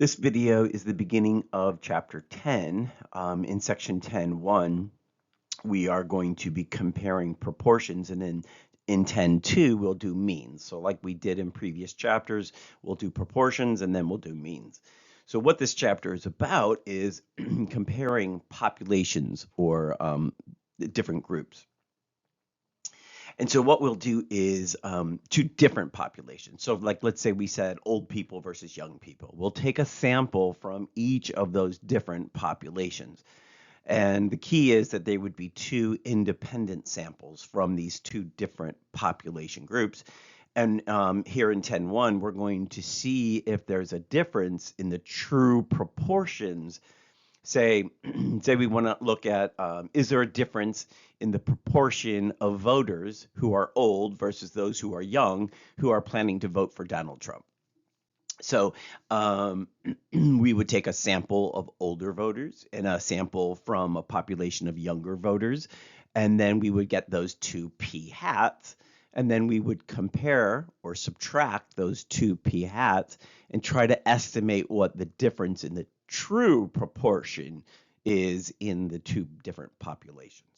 This video is the beginning of chapter 10. In section 10.1, we are going to be comparing proportions, and then in 10.2, we'll do means. So like we did in previous chapters, we'll do proportions and then we'll do means. So what this chapter is about is comparing populations or different groups. And so what we'll do is two different populations. So like, let's say we said old people versus young people. We'll take a sample from each of those different populations. And the key is that they would be two independent samples from these two different population groups. And here in 10.1, we're going to see if there's a difference in the true proportions. Say we want to look at, is there a difference in the proportion of voters who are old versus those who are young who are planning to vote for Donald Trump? So we would take a sample of older voters and a sample from a population of younger voters, and then we would get those two p-hats, and then we would compare or subtract those two p-hats and try to estimate what the difference in the true proportion is in the two different populations.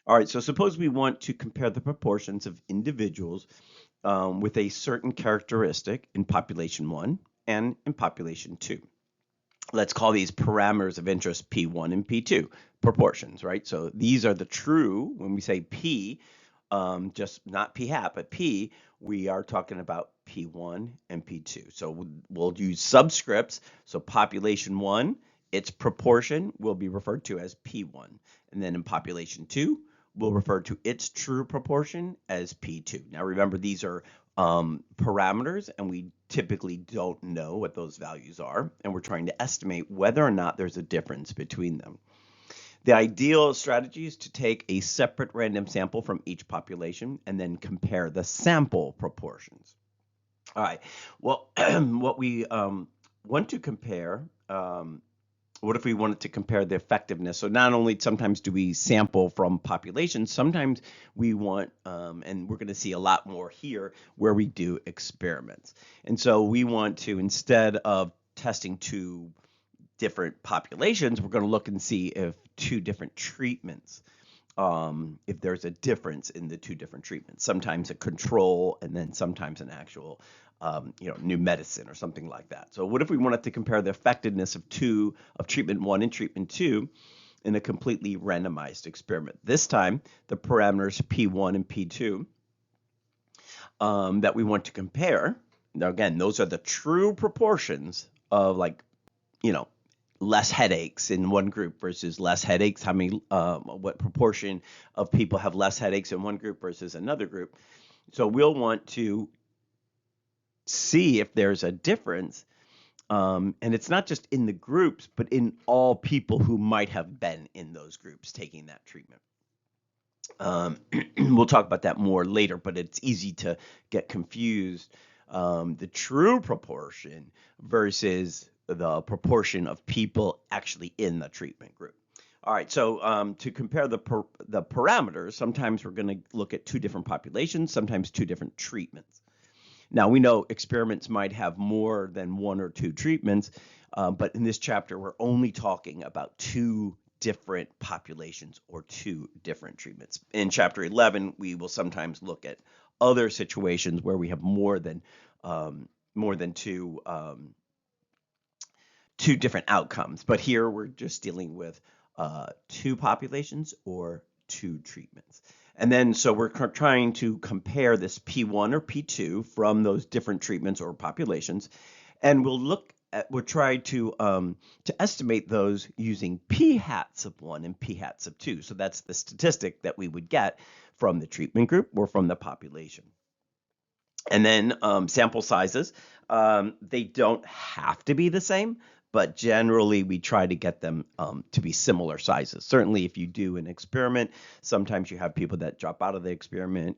All right, so suppose we want to compare the proportions of individuals with a certain characteristic in population 1 and in population 2. Let's call these parameters of interest P1 and P2, proportions, right? So these are the true, when we say P, just not P hat, but P, we are talking about P1 and P2. So we'll use subscripts. So population 1, its proportion will be referred to as P1. And then in population 2, we'll refer to its true proportion as P2. Now remember, these are parameters, and we typically don't know what those values are, and we're trying to estimate whether or not there's a difference between them. The ideal strategy is to take a separate random sample from each population and then compare the sample proportions. All right, well, what we want to compare, what if we wanted to compare the effectiveness? So not only sometimes do we sample from populations, sometimes we want, and we're going to see a lot more here, where we do experiments. And so we want to, instead of testing two different populations, we're going to look and see if two different treatments, if there's a difference in the two different treatments, sometimes a control and then sometimes an actual new medicine or something like that. So what if we wanted to compare the effectiveness of treatment 1 and treatment 2 in a completely randomized experiment? This time, the parameters P1 and P2 that we want to compare, now again, those are the true proportions of, like, less headaches in one group versus less headaches, what proportion of people have less headaches in one group versus another group. So we'll want to see if there's a difference, and it's not just in the groups, but in all people who might have been in those groups taking that treatment. We'll talk about that more later, but it's easy to get confused, the true proportion versus the proportion of people actually in the treatment group. All right, so to compare the parameters, sometimes we're going to look at two different populations, sometimes two different treatments. Now, we know experiments might have more than one or two treatments, but in this chapter, we're only talking about two different populations or two different treatments. In chapter 11, we will sometimes look at other situations where we have more than two different outcomes. But here we're just dealing with two populations or two treatments. And then so we're trying to compare this P1 or P2 from those different treatments or populations, and we'll try to estimate those using p-hats of 1 and p-hats of 2. So that's the statistic that we would get from the treatment group or from the population. And then sample sizes, they don't have to be the same, but generally we try to get them to be similar sizes. Certainly if you do an experiment, sometimes you have people that drop out of the experiment,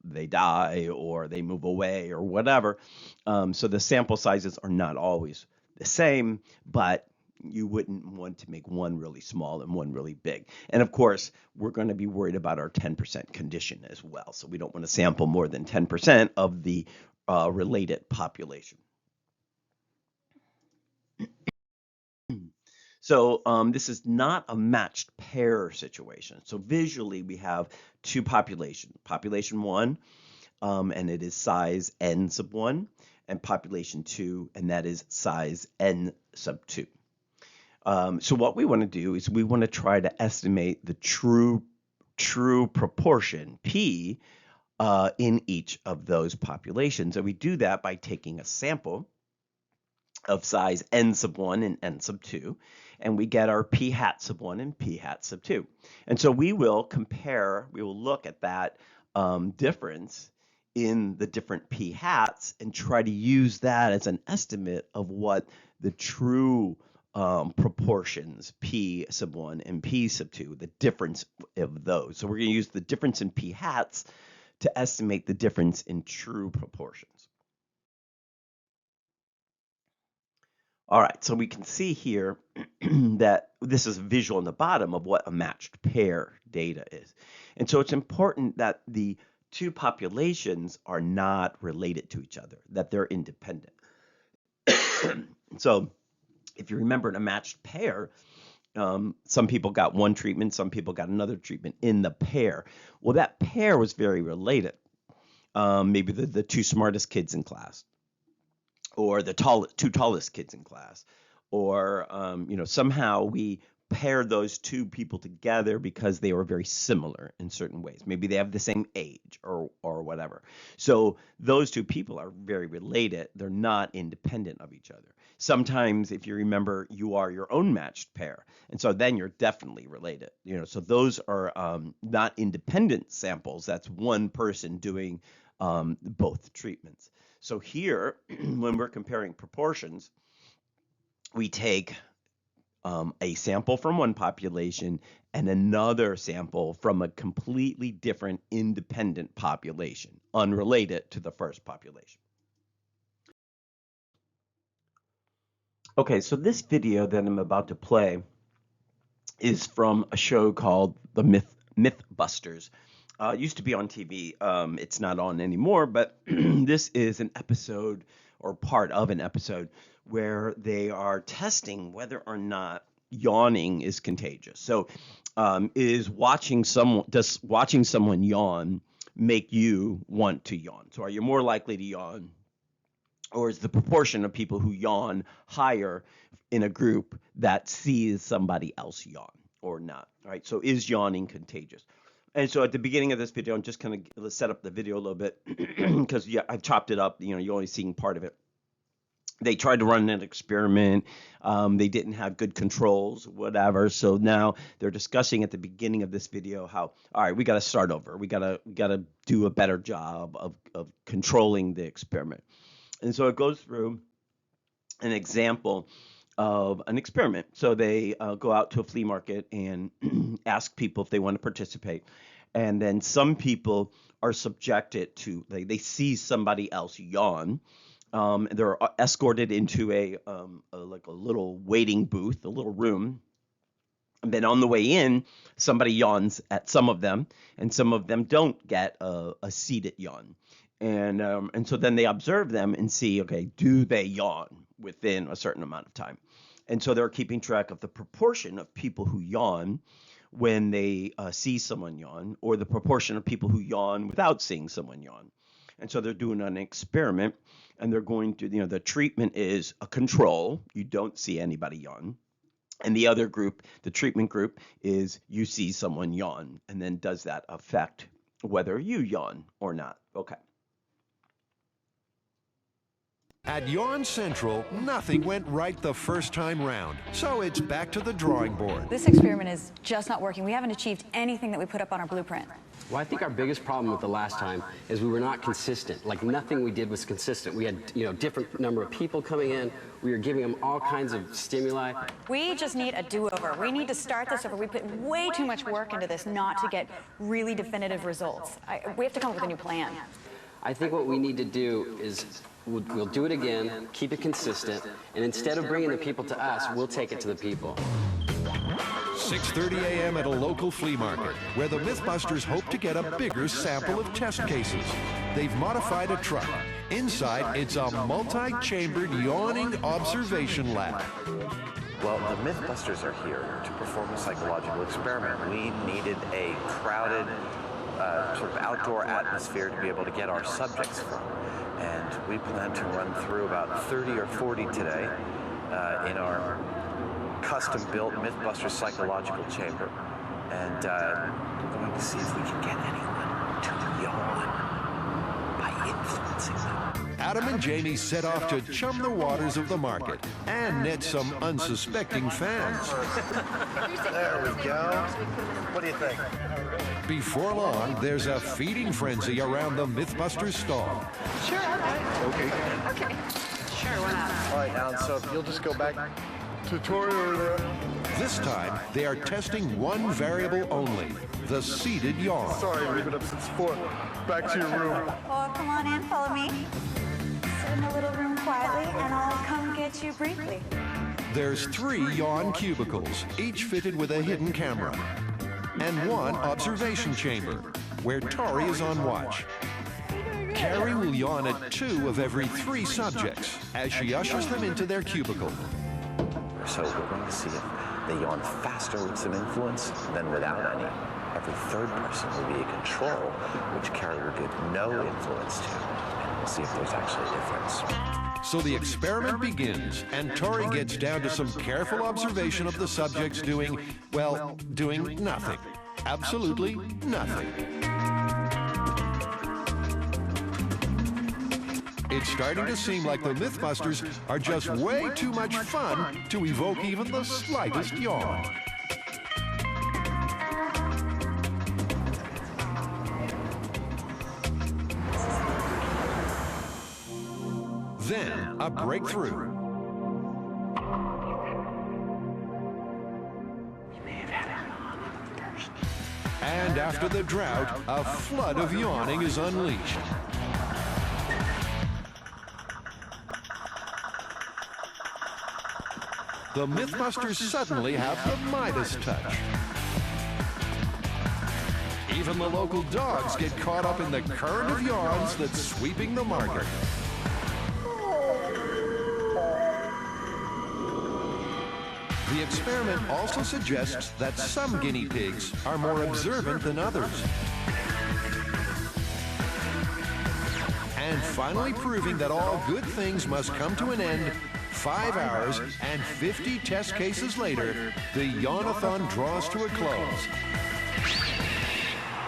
they die or they move away or whatever. So the sample sizes are not always the same, but you wouldn't want to make one really small and one really big. And of course, we're going to be worried about our 10% condition as well. So we don't want to sample more than 10% of the related population. So this is not a matched pair situation. So visually, we have two populations. Population 1, and it is size n sub 1, and population 2, and that is size n sub 2. So what we want to do is we want to try to estimate the true proportion, P, in each of those populations. And we do that by taking a sample of size n sub 1 and n sub 2, and we get our p hat sub 1 and p hat sub 2. And so we will look at that difference in the different p hats and try to use that as an estimate of what the true proportions p sub 1 and p sub 2, the difference of those. So we're going to use the difference in p hats to estimate the difference in true proportions. All right, so we can see here that this is a visual on the bottom of what a matched pair data is. And so it's important that the two populations are not related to each other, that they're independent. So if you remember in a matched pair, some people got one treatment, some people got another treatment in the pair. Well, that pair was very related. Maybe the two smartest kids in class, or the two tallest kids in class, or somehow we paired those two people together because they were very similar in certain ways. Maybe they have the same age or whatever. So those two people are very related. They're not independent of each other. Sometimes, if you remember, you are your own matched pair, and so then you're definitely related. So those are not independent samples. That's one person doing both treatments. So here, when we're comparing proportions, we take a sample from one population and another sample from a completely different independent population, unrelated to the first population. Okay, so this video that I'm about to play is from a show called The Mythbusters. It used to be on TV. It's not on anymore, but this is an episode or part of an episode where they are testing whether or not yawning is contagious. So does watching someone yawn make you want to yawn? So are you more likely to yawn? Or is the proportion of people who yawn higher in a group that sees somebody else yawn or not? All right, so is yawning contagious? And so at the beginning of this video, I'm just kind of set up the video a little bit because I've chopped it up. You're only seeing part of it. They tried to run an experiment. They didn't have good controls, whatever. So now they're discussing at the beginning of this video how, all right, we got to start over. We got to do a better job of controlling the experiment. And so it goes through an example of an experiment. So they go out to a flea market and ask people if they want to participate. And then some people are subjected to, they see somebody else yawn. They're escorted into a little waiting booth, a little room. And then on the way in, somebody yawns at some of them, and some of them don't get a seated yawn. And so then they observe them and see, okay, do they yawn within a certain amount of time? And so they're keeping track of the proportion of people who yawn when they see someone yawn, or the proportion of people who yawn without seeing someone yawn. And so they're doing an experiment, and they're going to, the treatment is a control. You don't see anybody yawn. And the other group, the treatment group, is you see someone yawn. And then does that affect whether you yawn or not? Okay. At Yawn Central, nothing went right the first time round, so it's back to the drawing board. This experiment is just not working. We haven't achieved anything that we put up on our blueprint. Well, I think our biggest problem with the last time is we were not consistent. Like, nothing we did was consistent. We had, different number of people coming in. We were giving them all kinds of stimuli. We just need a do-over. We need to start this over. We put way too much work into this not to get really definitive results. We have to come up with a new plan. I think what we need to do is we'll do it again, keep it consistent, and instead of bringing the people to us, we'll take it to the people. 6:30 a.m. at a local flea market, where the Mythbusters hope to get a bigger sample of test cases. They've modified a truck, Inside, it's a multi-chambered yawning observation lab. Well, the Mythbusters are here to perform a psychological experiment. We needed a crowded, sort of outdoor atmosphere to be able to get our subjects from. And we plan to run through about 30 or 40 today in our custom-built Mythbusters psychological chamber. And we're going to see if we can get anyone to yawn by influencing them. Adam and Jamie set off to chum the waters of the market and net some unsuspecting fans. There we go. What do you think? Before long, there's a feeding frenzy around the Mythbusters stall. Sure, okay. Okay. Sure, why not? All right, Alan, so if you'll just go back to Tori over there. This time, they are testing one variable only, the seated yawn. Sorry, we've been up since 4. Back to your room. Oh, come on in, follow me. Sit in the little room quietly, and I'll come get you briefly. There's 3 yawn cubicles, each fitted with a hidden camera, and 1 observation chamber, where Tori is on watch. Carrie will yawn at 2 of every 3 subjects as she ushers them into their cubicle. So we're going to see if they yawn faster with some influence than without any. Every third person will be a control, which Carrie will give no influence to. And we'll see if there's actually a difference. So the experiment begins, and Tori gets down to some careful observation of the subjects doing, well, doing nothing. Absolutely nothing. It's starting to seem like the Mythbusters are just way too much fun to evoke even the slightest yawn. Then, a breakthrough. And after the drought, a flood of yawning is unleashed. The Mythbusters suddenly have the Midas touch. Even the local dogs get caught up in the current of yawns that's sweeping the market. The experiment also suggests that some guinea pigs are more observant than others. And finally proving that all good things must come to an end, 5 hours and 50 test cases later, the Yawnathon draws to a close.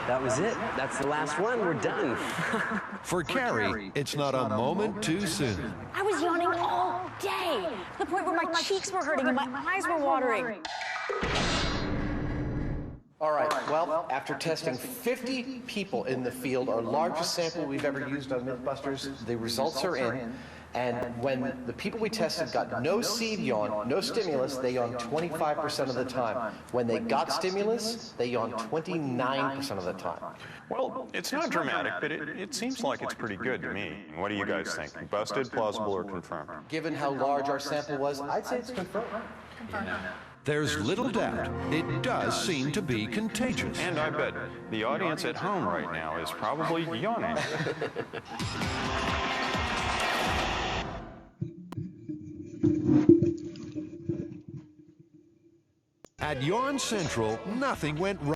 That was it. That's the last one. We're done. For Carrie, it's not a moment too soon. I was yawning all day, to the point where my cheeks were hurting and my eyes were watering. All right, well, after testing 50 people in the field, our largest sample we've ever used on Mythbusters, the results are in. And when the people we tested got no seed yawn, no stimulus, they yawned 25% of the time. When they got stimulus, they yawned 29% of the time. Well, it's not dramatic, but it seems like it's pretty good to me. What do you guys think? Busted, plausible, or confirmed? Given how large our sample was, I'd say it's confirmed. There's little doubt, it does seem to be contagious. And I bet the audience at home right now is probably yawning. At Yawn Central, nothing went wrong.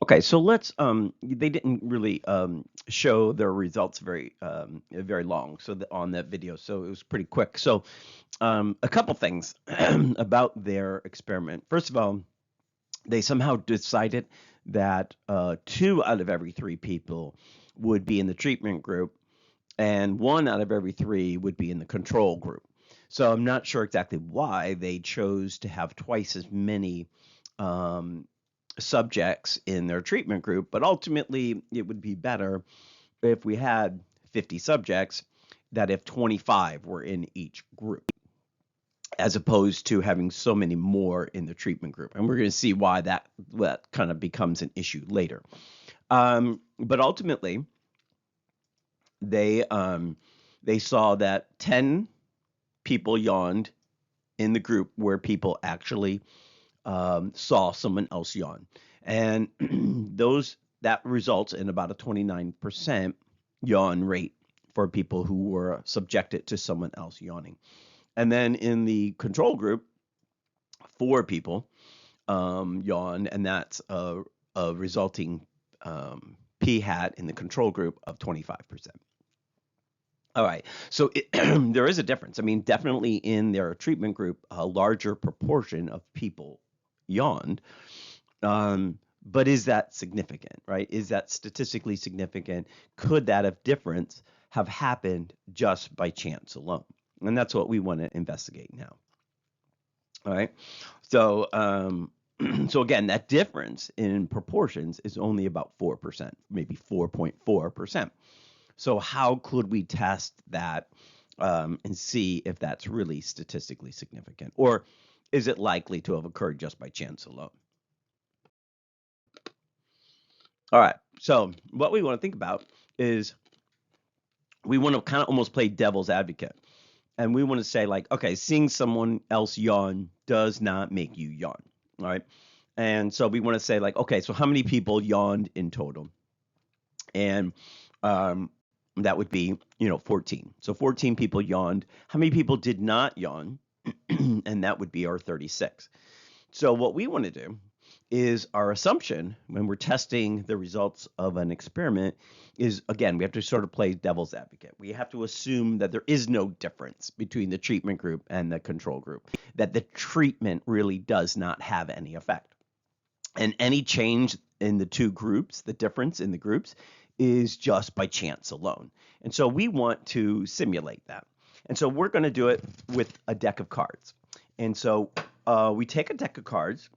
Okay, so let's they didn't really show their results very long on that video, so it was pretty quick. So a couple things about their experiment. First of all, they somehow decided that 2 out of every 3 people would be in the treatment group and 1 out of every 3 would be in the control group. So I'm not sure exactly why they chose to have twice as many um, subjects in their treatment group, but ultimately it would be better if we had 50 subjects, that if 25 were in each group, as opposed to having so many more in the treatment group. And we're going to see why that kind of becomes an issue later. But ultimately, they saw that 10 people yawned in the group where people actually saw someone else yawn, and that results in about a 29% yawn rate for people who were subjected to someone else yawning. And then in the control group, 4 people yawned, and that's a resulting p hat in the control group of 25%. All right, so there is a difference. I mean, definitely in their treatment group, a larger proportion of people yawned. But is that significant, right? Is that statistically significant? Could that difference have happened just by chance alone? And that's what we want to investigate now. All right. So, so again, that difference in proportions is only about 4%, maybe 4.4%. So how could we test that and see if that's really statistically significant? Or is it likely to have occurred just by chance alone? All right, so what we want to think about is we want to kind of almost play devil's advocate. And we want to say, like, okay, seeing someone else yawn does not make you yawn. All right. And so we want to say, like, okay, so how many people yawned in total? And that would be, 14. So 14 people yawned. How many people did not yawn? And that would be our 36. So what we want to do is our assumption when we're testing the results of an experiment is, again, we have to sort of play devil's advocate. We have to assume that there is no difference between the treatment group and the control group, that the treatment really does not have any effect. And any change in the 2 groups, the difference in the groups, is just by chance alone. And so we want to simulate that. And so we're going to do it with a deck of cards. And so we take a deck of cards.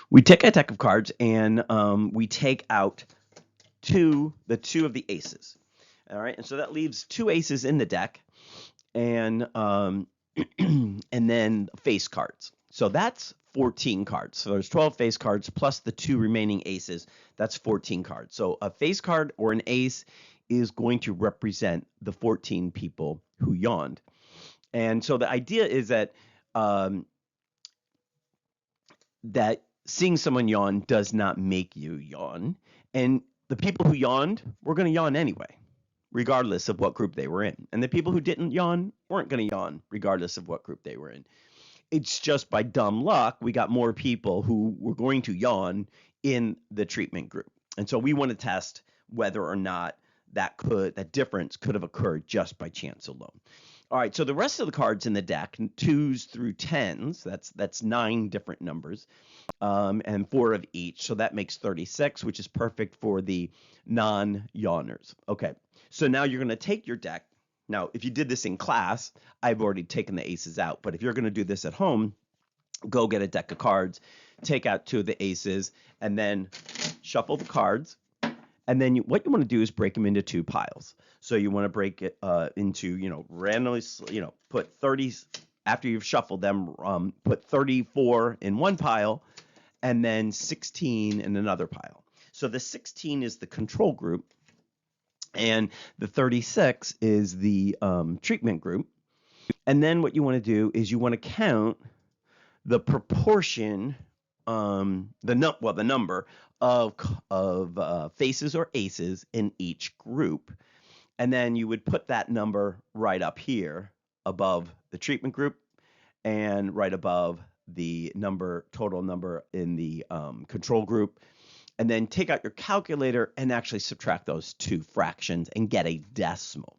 We take a deck of cards and we take out the 2 of the aces. All right, and so that leaves 2 aces in the deck, and and then face cards. So that's 14 cards. So there's 12 face cards plus the 2 remaining aces. That's 14 cards. So a face card or an ace is going to represent the 14 people who yawned. And so the idea is that that seeing someone yawn does not make you yawn. And the people who yawned were going to yawn anyway, regardless of what group they were in. And the people who didn't yawn weren't going to yawn, regardless of what group they were in. It's just by dumb luck, we got more people who were going to yawn in the treatment group. And so we want to test whether or not that difference could have occurred just by chance alone. All right, so the rest of the cards in the deck, 2s through 10s, that's 9 different numbers, and 4 of each. So that makes 36, which is perfect for the non-yawners. Okay, so now you're going to take your deck. Now, if you did this in class, I've already taken the aces out. But if you're going to do this at home, go get a deck of cards, take out 2 of the aces, and then shuffle the cards. And then what you want to do is break them into 2 piles. So you want to break it into, randomly, put 30, after you've shuffled them, put 34 in one pile and then 16 in another pile. So the 16 is the control group and the 36 is the treatment group. And then what you want to do is you want to count the proportion, the number of faces or aces in each group. And then you would put that number right up here above the treatment group and right above the total number in the control group, and then take out your calculator and actually subtract those two fractions and get a decimal.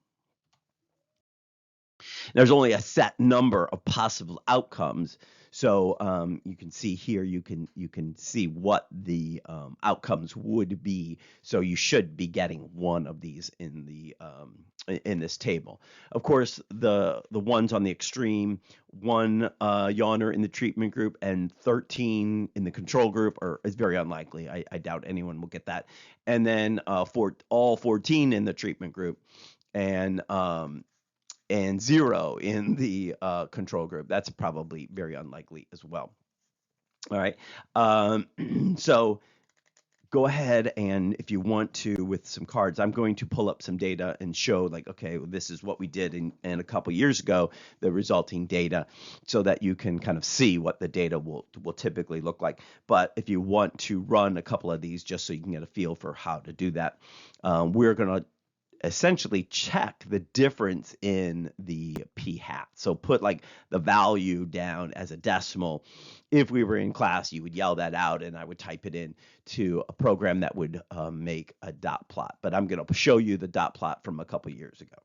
There's only a set number of possible outcomes. So you can see here, you can see what the outcomes would be. So you should be getting one of these in this table. Of course, the ones on the extreme, one yawner in the treatment group and 13 in the control group is very unlikely. I doubt anyone will get that. And then for all 14 in the treatment group, and 0 in the control group. That's probably very unlikely as well. All right. So go ahead, and if you want to, with some cards, I'm going to pull up some data and show, like, okay, well, this is what we did in a couple years ago, the resulting data, so that you can kind of see what the data will typically look like. But if you want to run a couple of these just so you can get a feel for how to do that, we're going to essentially check the difference in the p hat. So put like the value down as a decimal. If we were in class, you would yell that out, and I would type it in to a program that would make a dot plot. But I'm going to show you the dot plot from a couple years ago.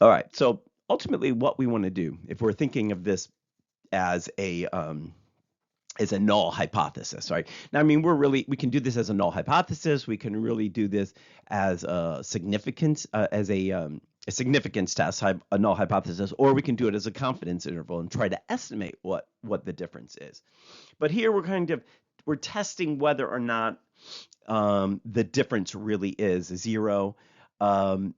All right. So ultimately, what we want to do, if we're thinking of this as a null hypothesis, right? Now, I mean, we can do this as a null hypothesis. We can really do this as a significance, a significance test, a null hypothesis, or we can do it as a confidence interval and try to estimate what the difference is. But here we're testing whether or not the difference really is 0.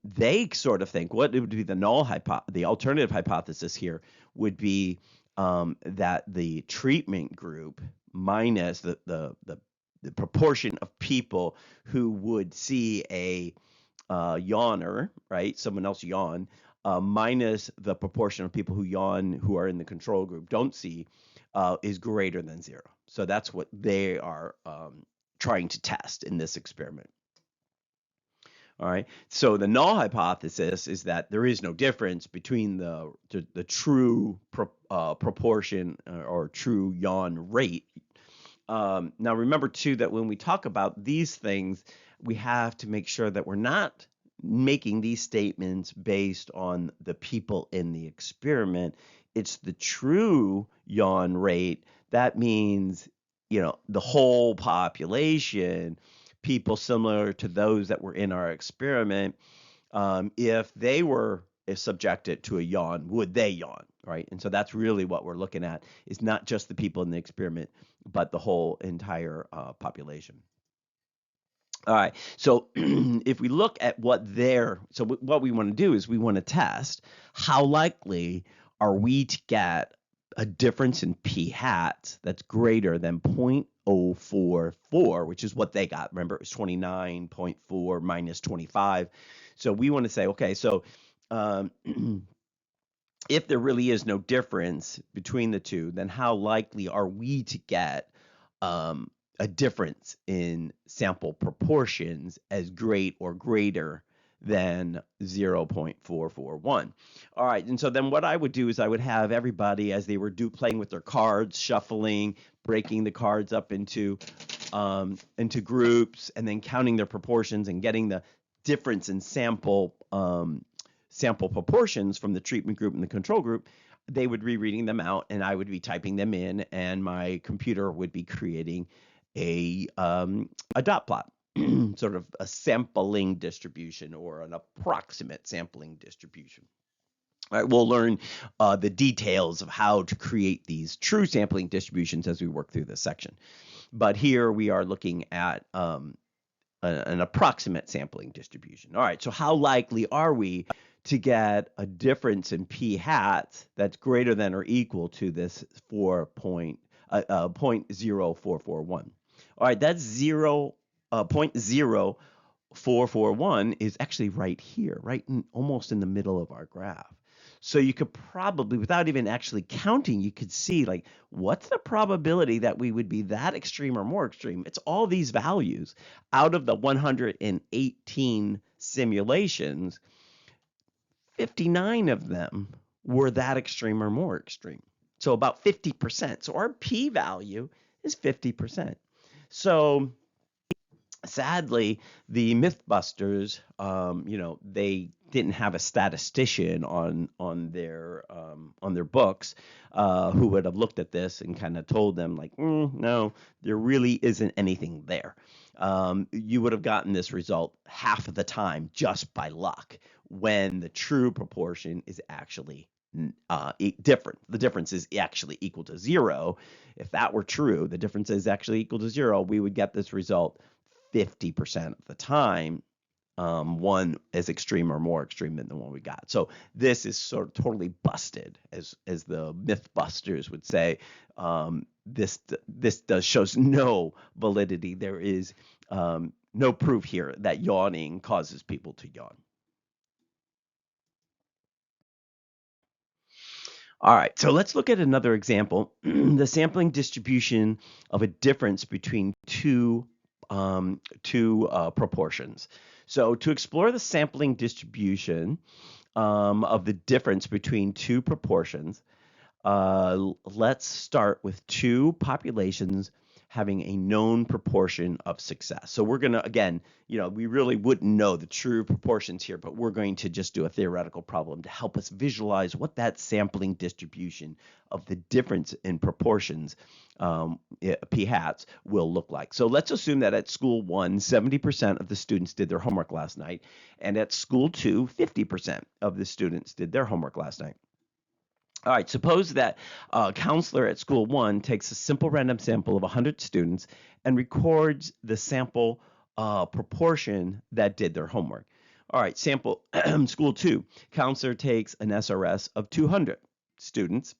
They sort of think what would be the alternative hypothesis here would be that the treatment group minus the proportion of people who would see a yawner, right? Someone else yawn, minus the proportion of people who yawn who are in the control group don't see, is greater than 0. So that's what they are trying to test in this experiment. All right. So the null hypothesis is that there is no difference between the true proportion or true yawn rate. Now remember too that when we talk about these things, we have to make sure that we're not making these statements based on the people in the experiment. It's the true yawn rate. That means, the whole population, people similar to those that were in our experiment, if they were subjected to a yawn, would they yawn, right? And so that's really what we're looking at, is not just the people in the experiment, but the whole entire population. All right, so if we look at what we want to do is we want to test how likely are we to get a difference in p hat that's greater than 0.044, which is what they got. Remember, it was 29.4 minus 25. So we want to say, okay, so if there really is no difference between the two, then how likely are we to get a difference in sample proportions as great or greater than 0.441. All right, and so then what I would do is I would have everybody, as they were playing with their cards, shuffling, breaking the cards up into groups, and then counting their proportions and getting the difference in sample proportions from the treatment group and the control group. They would be reading them out, and I would be typing them in, and my computer would be creating a dot plot, sort of a sampling distribution or an approximate sampling distribution. All right, we'll learn the details of how to create these true sampling distributions as we work through this section. But here we are looking at an approximate sampling distribution. All right, so how likely are we to get a difference in p hat that's greater than or equal to this 0.0441? All right, that's 0.0441 is actually right here, almost in the middle of our graph. So you could probably, without even actually counting, you could see like, what's the probability that we would be that extreme or more extreme? It's all these values. Out of the 118 simulations, 59 of them were that extreme or more extreme. So about 50%. So our p-value is 50%. So sadly, the Mythbusters, they didn't have a statistician on their books who would have looked at this and kind of told them like, no, there really isn't anything there. You would have gotten this result half of the time just by luck, when the true proportion is actually different. The difference is actually equal to 0. If that were true, the difference is actually equal to 0, we would get this result 50% of the time, one is extreme or more extreme than the one we got. So this is sort of totally busted, as the Mythbusters would say. This shows no validity. There is no proof here that yawning causes people to yawn. All right, so let's look at another example, the sampling distribution of a difference between two proportions. So to explore the sampling distribution of the difference between two proportions, let's start with two populations having a known proportion of success. So we're going to, again, we really wouldn't know the true proportions here, but we're going to just do a theoretical problem to help us visualize what that sampling distribution of the difference in proportions, p hats, will look like. So let's assume that at school 1, 70% of the students did their homework last night, and at school 2, 50% of the students did their homework last night. All right, suppose that a counselor at school 1 takes a simple random sample of 100 students and records the sample proportion that did their homework. All right, sample school 2, counselor takes an SRS of 200 students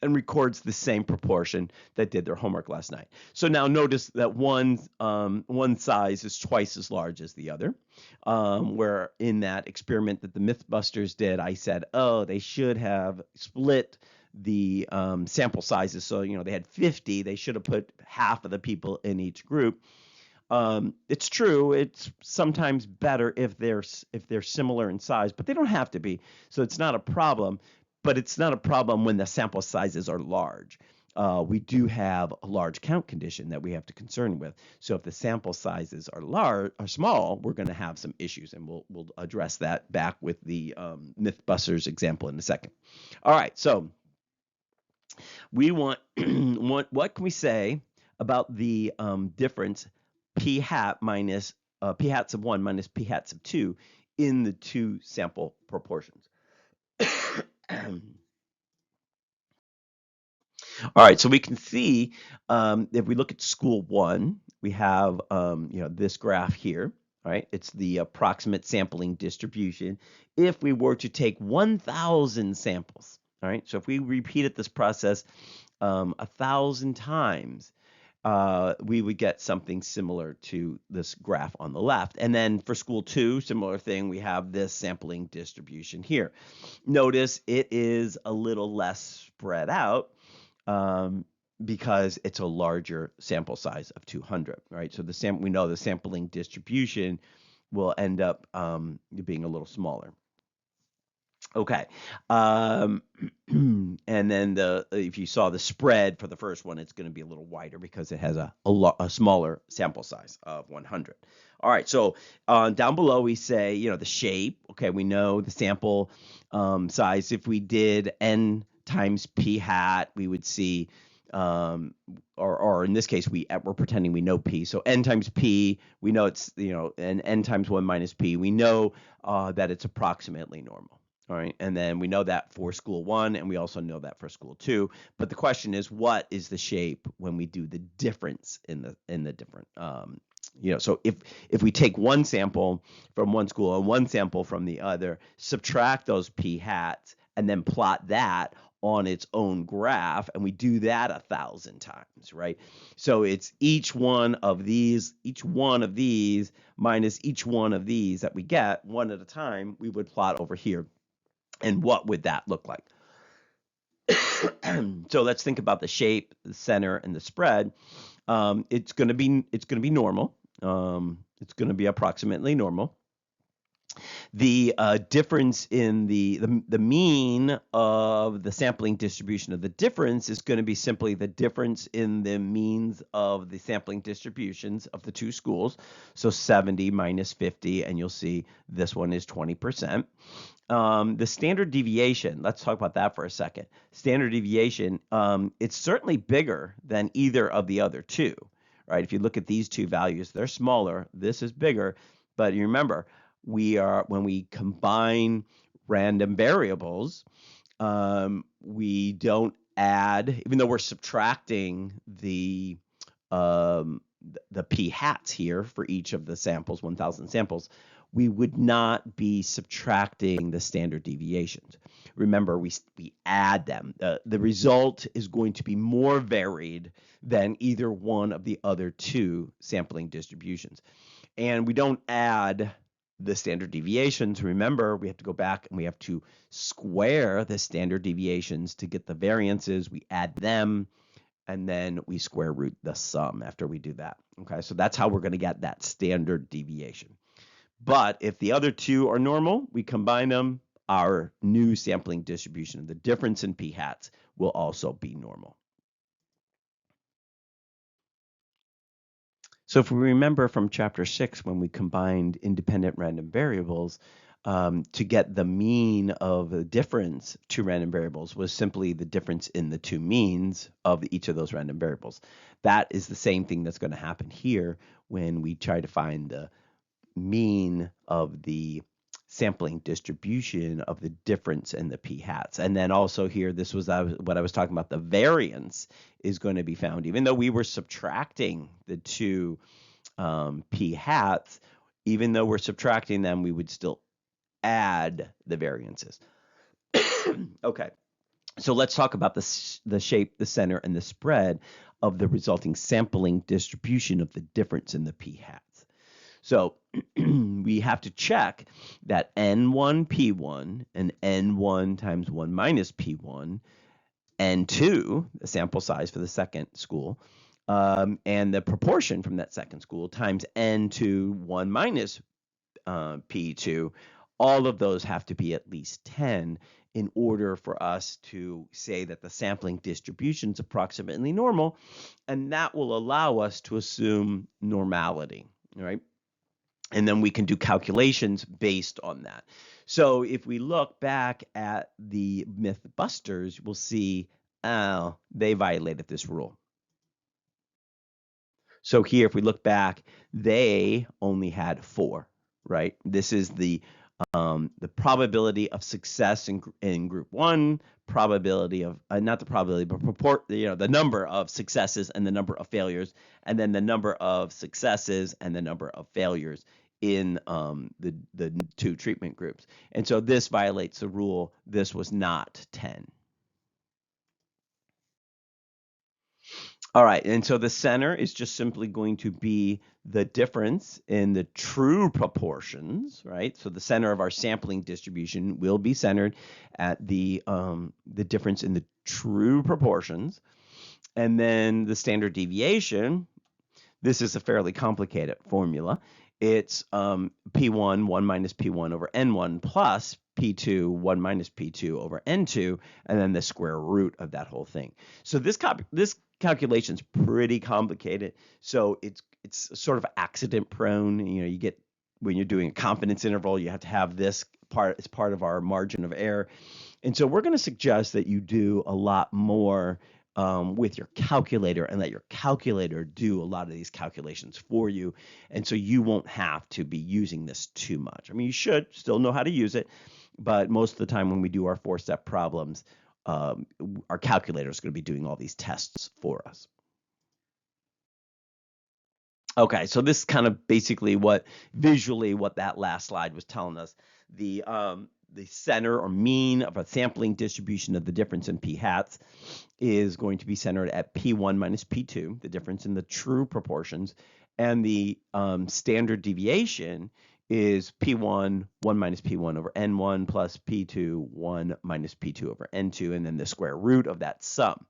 and records the same proportion that did their homework last night. So now notice that one size is twice as large as the other. Where in that experiment that the Mythbusters did, I said, oh, they should have split the sample sizes. So, they had 50. They should have put half of the people in each group. It's true. It's sometimes better if they're similar in size, but they don't have to be. So it's not a problem. But it's not a problem when the sample sizes are large. We do have a large count condition that we have to concern with. So if the sample sizes are small, we're going to have some issues, and we'll address that back with the Mythbusters example in a second. All right, so we want what can we say about the difference p hat minus p hats of 1 minus p hats of 2 in the two sample proportions? All right, so we can see if we look at school 1, we have this graph here. All right, it's the approximate sampling distribution. If we were to take 1,000 samples, all right, so if we repeated this process 1,000 times, we would get something similar to this graph on the left. And then for school 2, similar thing, we have this sampling distribution here. Notice it is a little less spread out because it's a larger sample size of 200, right? So we know the sampling distribution will end up being a little smaller. Okay, and then if you saw the spread for the first one, it's going to be a little wider because it has a smaller sample size of 100. All right, so down below we say, the shape. Okay, we know the sample size. If we did n times p hat, we would see, or in this case, we're pretending we know p. So n times p, we know it's, and n times 1 minus p, we know that it's approximately normal. All right, and then we know that for school 1, and we also know that for school 2. But the question is, what is the shape when we do the difference in the different? So if we take one sample from one school and one sample from the other, subtract those p hats, and then plot that on its own graph, and we do that 1,000 times, right? So it's each one of these minus each one of these that we get one at a time, we would plot over here. And what would that look like? So let's think about the shape, the center, and the spread. It's going to be normal. It's going to be approximately normal. The difference in the mean of the sampling distribution of the difference is going to be simply the difference in the means of the sampling distributions of the two schools. So 70 minus 50, and you'll see this one is 20%. The standard deviation, let's talk about that for a second. Standard deviation, it's certainly bigger than either of the other two, right? If you look at these two values, they're smaller. This is bigger, but you remember, when we combine random variables, we don't add, even though we're subtracting the p hats here for each of the samples, 1,000 samples, we would not be subtracting the standard deviations. Remember, we add them. The result is going to be more varied than either one of the other two sampling distributions. And we don't add the standard deviations. Remember, we have to go back and we have to square the standard deviations to get the variances. We add them, and then we square root the sum after we do that. Okay, so that's how we're going to get that standard deviation. But if the other two are normal, we combine them, our new sampling distribution, the difference in p hats, will also be normal. So if we remember from chapter 6, when we combined independent random variables, to get the mean of the difference to random variables was simply the difference in the two means of each of those random variables. That is the same thing that's going to happen here when we try to find the mean of the sampling distribution of the difference in the p hats. And then also here, this was what I was talking about, the variance is going to be found. Even though we were subtracting the two p hats, even though we're subtracting them, we would still add the variances. Okay, so let's talk about the shape, the center, and the spread of the resulting sampling distribution of the difference in the p hats. So we have to check that N1 P1 and N1 times 1 minus P1, N2, the sample size for the second school, and the proportion from that second school times N2 1 minus P2, all of those have to be at least 10 in order for us to say that the sampling distribution is approximately normal, and that will allow us to assume normality, right? And then we can do calculations based on that. So if we look back at the Mythbusters, we'll see, oh, they violated this rule. So here, if we look back, they only had 4, right? This is the probability of success in group 1, probability of, not the probability, but the number of successes and the number of failures, and then the number of successes and the number of failures in the two treatment groups. And so this violates the rule. This was not 10. All right, and so the center is just simply going to be the difference in the true proportions, right? So the center of our sampling distribution will be centered at the difference in the true proportions. And then the standard deviation, this is a fairly complicated formula. It's P1, 1 minus P1 over N1 plus P2, 1 minus P2 over N2, and then the square root of that whole thing. So this calculation is pretty complicated. So it's sort of accident prone. You get, when you're doing a confidence interval, you have to have this part as part of our margin of error. And so we're going to suggest that you do a lot more with your calculator and let your calculator do a lot of these calculations for you. And so you won't have to be using this too much. I mean, you should still know how to use it, but most of the time when we do our 4-step problems, our calculator is going to be doing all these tests for us. Okay, so this is kind of basically visually what that last slide was telling us. The center or mean of a sampling distribution of the difference in p hats is going to be centered at P1 minus P2, the difference in the true proportions, and the standard deviation is P1, 1 minus P1 over N1 plus P2, 1 minus P2 over N2, and then the square root of that sum.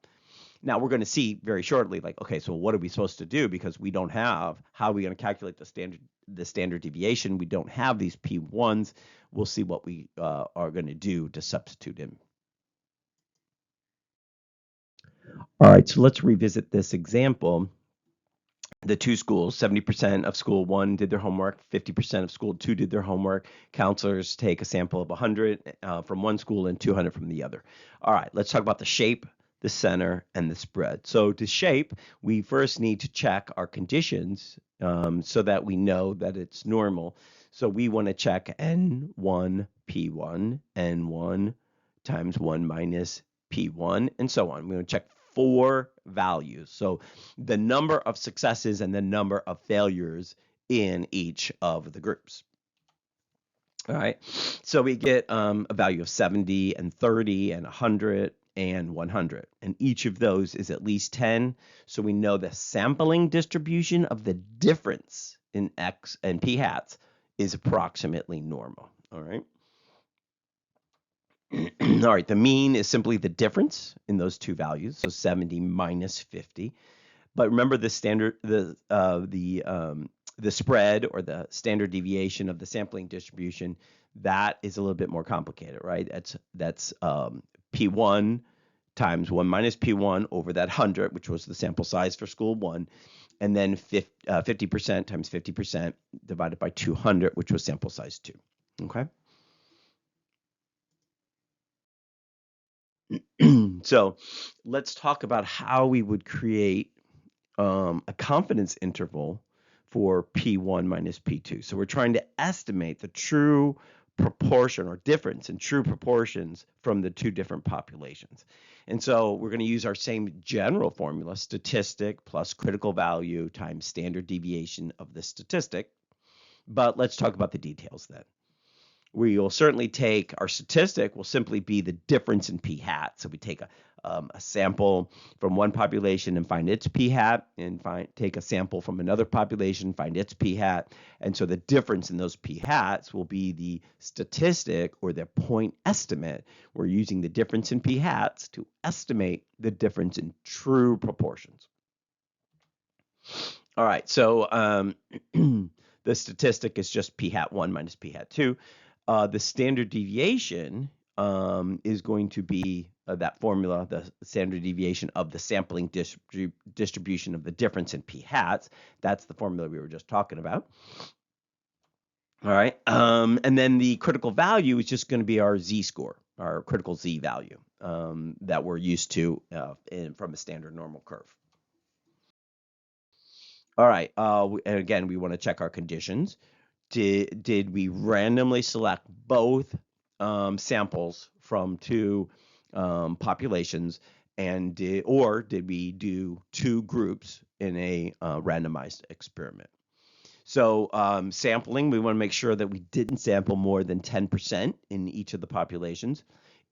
Now we're going to see very shortly, like, okay, so what are we supposed to do? Because we don't have, how are we going to calculate the standard deviation? We don't have these P1s. We'll see what we are going to do to substitute in. All right, so let's revisit this example. The two schools, 70% of school 1 did their homework, 50% of school 2 did their homework. Counselors take a sample of 100 from one school and 200 from the other. All right, let's talk about the shape, the center, and the spread. So to shape, we first need to check our conditions so that we know that it's normal. So we want to check N1, P1, N1 times 1 minus P1, and so on. We want to check 4 values. So the number of successes and the number of failures in each of the groups. All right, so we get a value of 70 and 30 and 100 and 100, and each of those is at least 10. So we know the sampling distribution of the difference in X and P hats is approximately normal. All right. All right, the mean is simply the difference in those two values, so 70 minus 50. But remember the standard, the spread or the standard deviation of the sampling distribution, that is a little bit more complicated, right? That's P1 times 1 minus P1 over that 100, which was the sample size for school 1, and then 50% times 50% divided by 200, which was sample size 2. Okay. So let's talk about how we would create a confidence interval for P1 minus P2. So we're trying to estimate the true proportion or difference in true proportions from the two different populations. And so we're going to use our same general formula, statistic plus critical value times standard deviation of the statistic. But let's talk about the details then. We will certainly take our statistic will simply be the difference in p hat. So we take a sample from one population and find its p hat, and take a sample from another population, find its p hat, and so the difference in those p hats will be the statistic or the point estimate. We're using the difference in p hats to estimate the difference in true proportions. All right, so the statistic is just p hat 1 minus p hat 2. The standard deviation is going to be that formula, the standard deviation of the sampling distribution of the difference in p hats. That's the formula we were just talking about. All right, and then the critical value is just going to be our z-score, our critical z value that we're used to from a standard normal curve. All right, and again, we want to check our conditions. Did we randomly select both samples from two populations, and did we do two groups in a randomized experiment? So sampling, we want to make sure that we didn't sample more than 10% in each of the populations.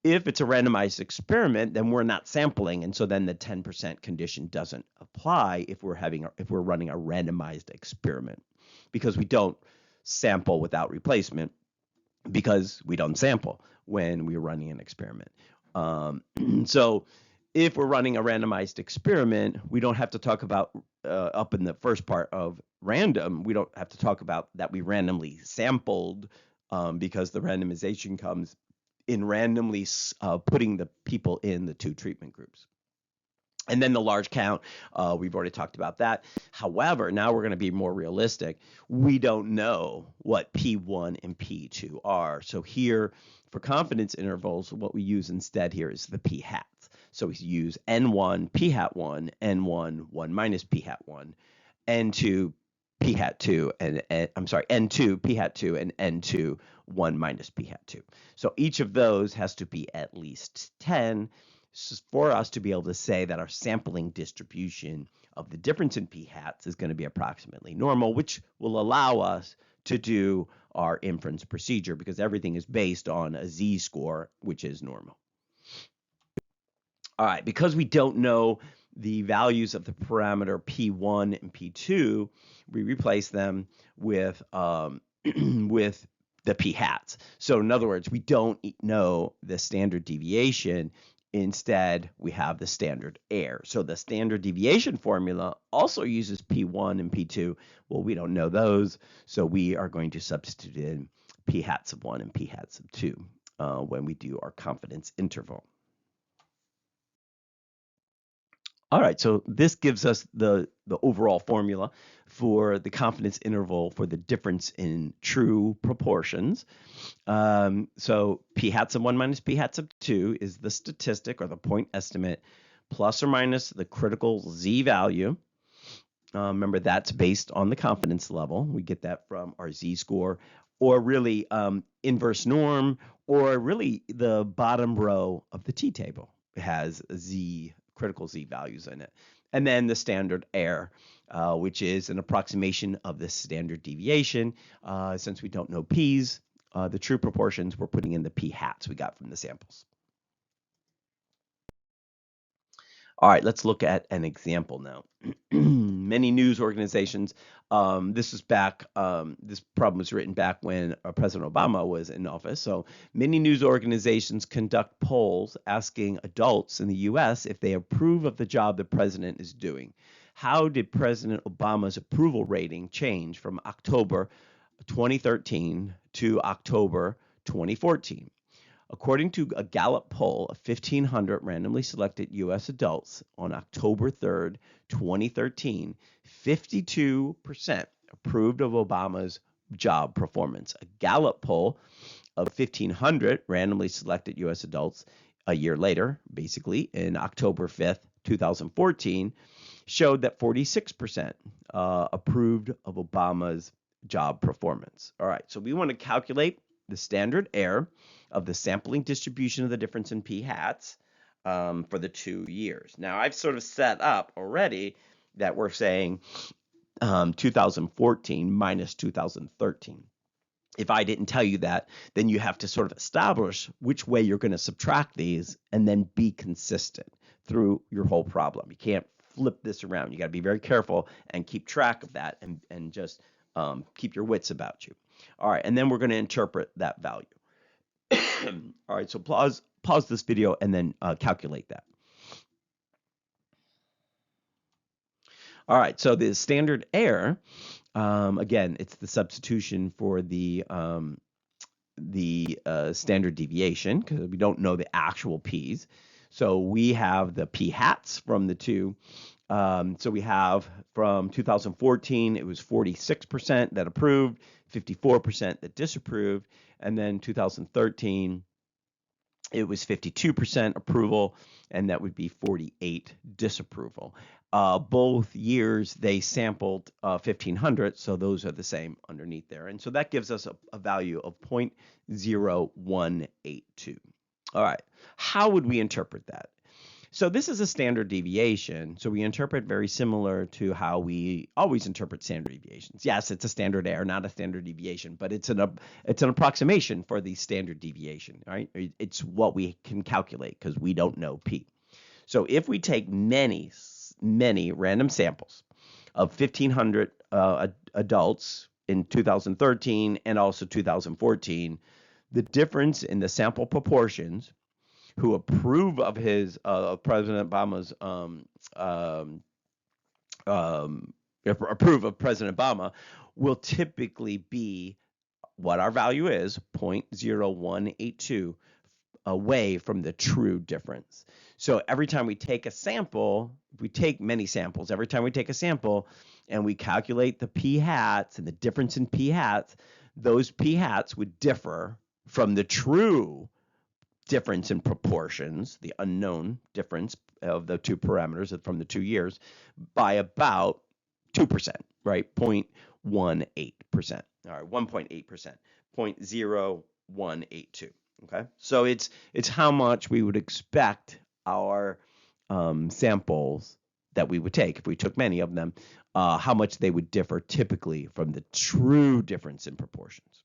If it's a randomized experiment, then we're not sampling, and so then the 10% condition doesn't apply if we're running a randomized experiment, because we don't sample without replacement, because we don't sample when we're running an experiment. So if we're running a randomized experiment, we don't have to talk about up in the first part of random, we don't have to talk about that we randomly sampled, because the randomization comes in randomly putting the people in the two treatment groups. And then the large count, we've already talked about that. However, now we're going to be more realistic. We don't know what P1 and P2 are. So here, for confidence intervals, what we use instead here is the p hats. So we use N1, p hat 1, N1, 1 minus p hat 1, N2, p hat 2, and N2, p hat 2, and N2, 1 minus p hat 2. So each of those has to be at least 10 for us to be able to say that our sampling distribution of the difference in p hats is going to be approximately normal, which will allow us to do our inference procedure, because everything is based on a z-score, which is normal. All right, because we don't know the values of the parameter P1 and P2, we replace them with with the p-hats. So in other words, we don't know the standard deviation. Instead, we have the standard error. So the standard deviation formula also uses P1 and P2. Well, we don't know those, so we are going to substitute in p-hats of 1 and p-hats of 2 when we do our confidence interval. All right, so this gives us the overall formula for the confidence interval for the difference in true proportions. So p-hats of 1 minus p-hats of 2 is the statistic or the point estimate plus or minus the critical z-value. Remember, that's based on the confidence level. We get that from our z-score, or really inverse norm, or really the bottom row of the t-table has critical z values in it. And then the standard error, which is an approximation of the standard deviation. Since we don't know p's, the true proportions, we're putting in the p-hats we got from the samples. All right, let's look at an example now. Many news organizations, this problem was written back when President Obama was in office. So many news organizations conduct polls asking adults in the US if they approve of the job the president is doing. How did President Obama's approval rating change from October 2013 to October 2014? According to a Gallup poll of 1,500 randomly selected U.S. adults on October 3rd, 2013, 52% approved of Obama's job performance. A Gallup poll of 1,500 randomly selected U.S. adults a year later, basically in October 5th, 2014, showed that 46% approved of Obama's job performance. All right, so we want to calculate the standard error of the sampling distribution of the difference in p-hats for the 2 years. Now, I've sort of set up already that we're saying 2014 minus 2013. If I didn't tell you that, then you have to sort of establish which way you're going to subtract these and then be consistent through your whole problem. You can't flip this around. You got to be very careful and keep track of that and just keep your wits about you. All right, and then we're going to interpret that value. All right, so pause this video and then calculate that. All right, so the standard error, again, it's the substitution for the standard deviation because we don't know the actual p's. So we have the p-hats from the two. So we have from 2014, it was 46% that approved, 54% that disapproved, and then 2013, it was 52% approval, and that would be 48 disapproval. Both years they sampled 1,500, so those are the same underneath there. And so that gives us a value of 0.0182. All right, how would we interpret that? So this is a standard deviation, so we interpret very similar to how we always interpret standard deviations. Yes, it's a standard error, not a standard deviation, but it's an approximation for the standard deviation, right? It's what we can calculate because we don't know p. So if we take many random samples of 1,500 adults in 2013 and also 2014, the difference in the sample proportions who approve of President Obama's approve of President Obama will typically be what our value is, 0.0182, away from the true difference. So every time we take a sample, we take many samples, every time we take a sample and we calculate the p-hats and the difference in p-hats, those p-hats would differ from the true difference in proportions, the unknown difference of the two parameters from the 2 years, by about 2%, right? 0.18%. All right, 1.8%, 0.0182. Okay, so it's how much we would expect our samples that we would take if we took many of them, how much they would differ typically from the true difference in proportions.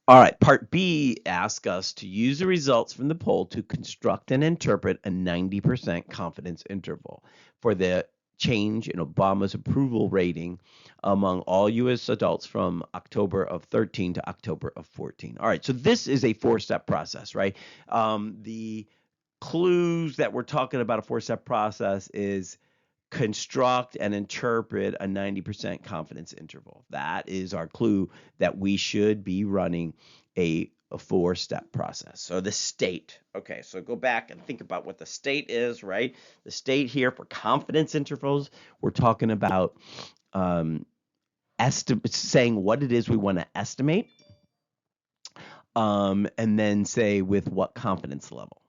All right, part B asks us to use the results from the poll to construct and interpret a 90% confidence interval for the change in Obama's approval rating among all U.S. adults from October of 13 to October of 14. All right, so this is a four-step process, right? The clues that we're talking about a four-step process is construct and interpret a 90% confidence interval. That is our clue that we should be running a four-step process. So the state. Okay, so go back and think about what the state is, right? The state here for confidence intervals, we're talking about saying what it is we want to estimate, and then say with what confidence level.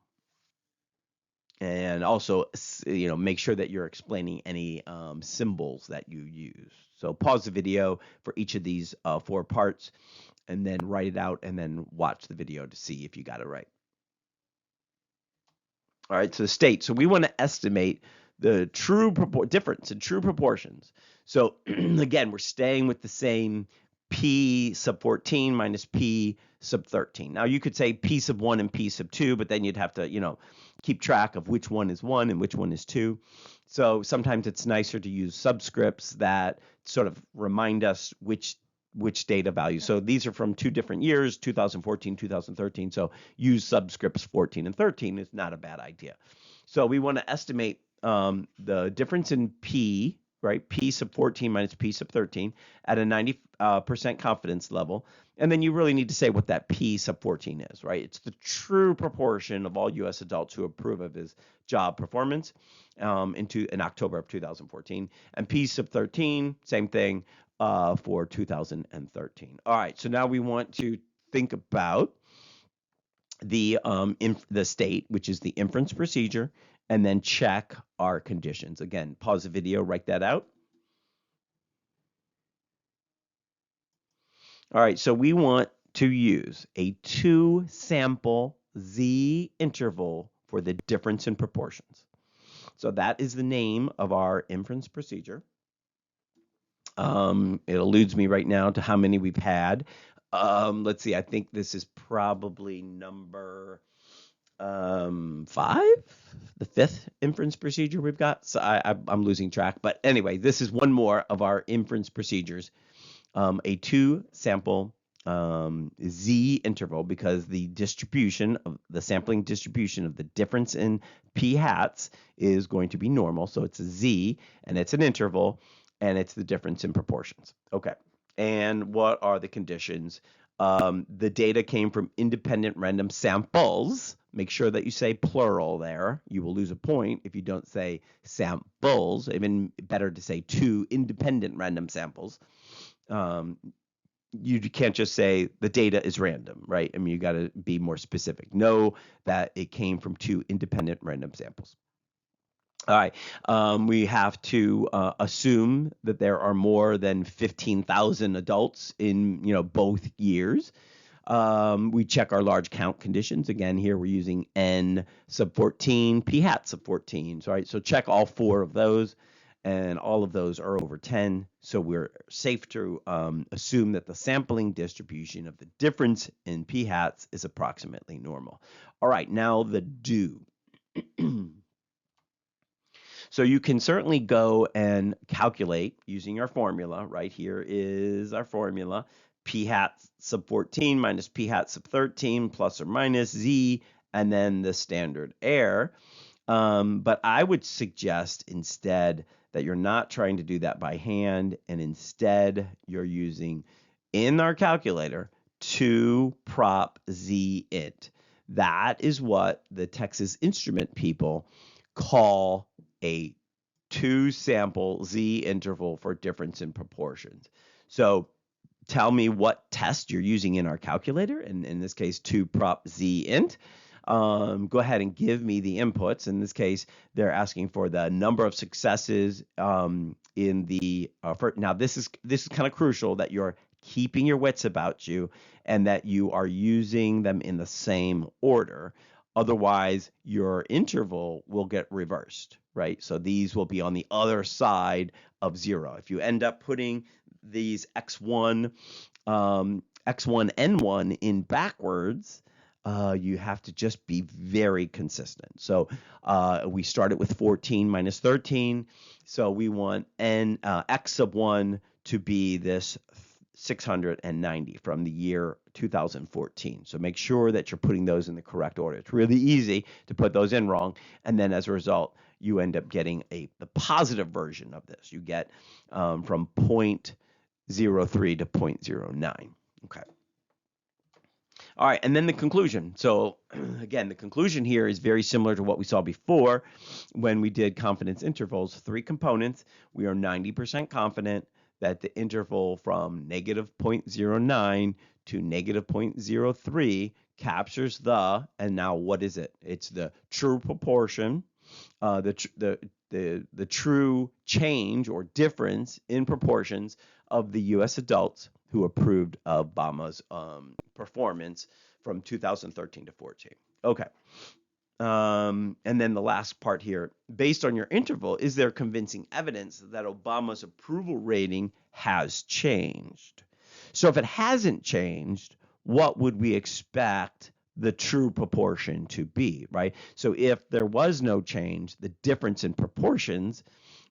And also, make sure that you're explaining any symbols that you use. So pause the video for each of these four parts, and then write it out, and then watch the video to see if you got it right. All right, so the state. So we want to estimate the true difference in true proportions. So again, we're staying with the same P sub 14 minus P sub 13. Now you could say P sub 1 and P sub 2, but then you'd have to, keep track of which one is 1 and which one is 2. So sometimes it's nicer to use subscripts that sort of remind us which data value. So these are from two different years, 2014, 2013. So use subscripts 14 and 13 is not a bad idea. So we want to estimate the difference in P, right? P sub 14 minus P sub 13 at a 90% confidence level. And then you really need to say what that P sub 14 is, right? It's the true proportion of all U.S. adults who approve of his job performance in October of 2014. And P sub 13, same thing for 2013. All right, so now we want to think about the state, which is the inference procedure, and then check our conditions. Again, pause the video, write that out. All right, so we want to use a 2-sample Z interval for the difference in proportions. So that is the name of our inference procedure. It eludes me right now to how many we've had. Let's see, I think this is probably number 5, the 5th inference procedure we've got. So I'm losing track. But anyway, this is one more of our inference procedures. A 2-sample Z interval, because the distribution of the sampling distribution of the difference in P hats is going to be normal. So it's a Z and it's an interval and it's the difference in proportions. Okay. And what are the conditions? The data came from independent random samples. Make sure that you say plural there. You will lose a point if you don't say samples. Even better to say 2 independent random samples. You can't just say the data is random, right? I mean, you got to be more specific. Know that it came from 2 independent random samples. All right, we have to assume that there are more than 15,000 adults in both years. We check our large count conditions. Again, here we're using N sub 14, P hat sub 14. So, right, so check all 4 of those, and all of those are over 10. So we're safe to assume that the sampling distribution of the difference in P hats is approximately normal. All right, now the do. So you can certainly go and calculate using our formula. Right here is our formula. P hat sub 14 minus P hat sub 13 plus or minus Z, and then the standard error. But I would suggest instead that you're not trying to do that by hand, and instead you're using, in our calculator, 2 prop Z int. That is what the Texas Instrument people call a 2-sample Z interval for difference in proportions. So tell me what test you're using in our calculator, and in this case, 2 prop Z int. Go ahead and give me the inputs. In this case, they're asking for the number of successes in the now this is kind of crucial that you're keeping your wits about you and that you are using them in the same order. Otherwise, your interval will get reversed, right? So these will be on the other side of 0. If you end up putting these x1, N1 in backwards, you have to just be very consistent. So we started with 14 minus 13. So we want x sub 1 to be this 690 from the year 2014. So make sure that you're putting those in the correct order. It's really easy to put those in wrong, and then as a result, you end up getting the positive version of this. You get from 0.03 to 0.09. Okay. All right, and then the conclusion. So again, the conclusion here is very similar to what we saw before when we did confidence intervals. 3 components. We are 90% confident that the interval from negative 0.09 to negative 0.03 captures and now what is it? It's the true proportion, the true change or difference in proportions of the U.S. adults who approved of Obama's performance from 2013 to 14. Okay. And then the last part here, based on your interval, is there convincing evidence that Obama's approval rating has changed? So if it hasn't changed, what would we expect the true proportion to be, right? So if there was no change, the difference in proportions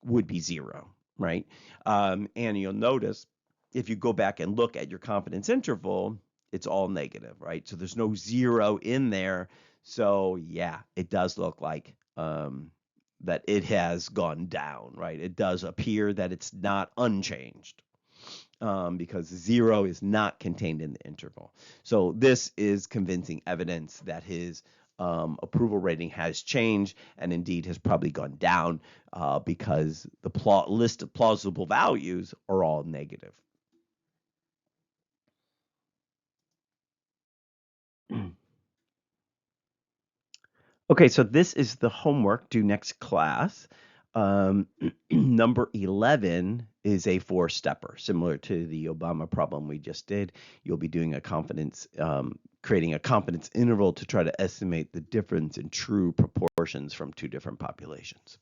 would be 0, right? And you'll notice if you go back and look at your confidence interval, it's all negative, right? So there's no 0 in there. So yeah, it does look like that it has gone down, right? It does appear that it's not unchanged because 0 is not contained in the interval. So this is convincing evidence that his approval rating has changed and indeed has probably gone down because the list of plausible values are all negative. Okay, so this is the homework due next class. Number 11 is a 4-stepper, similar to the Obama problem we just did. You'll be doing creating a confidence interval to try to estimate the difference in true proportions from 2 different populations.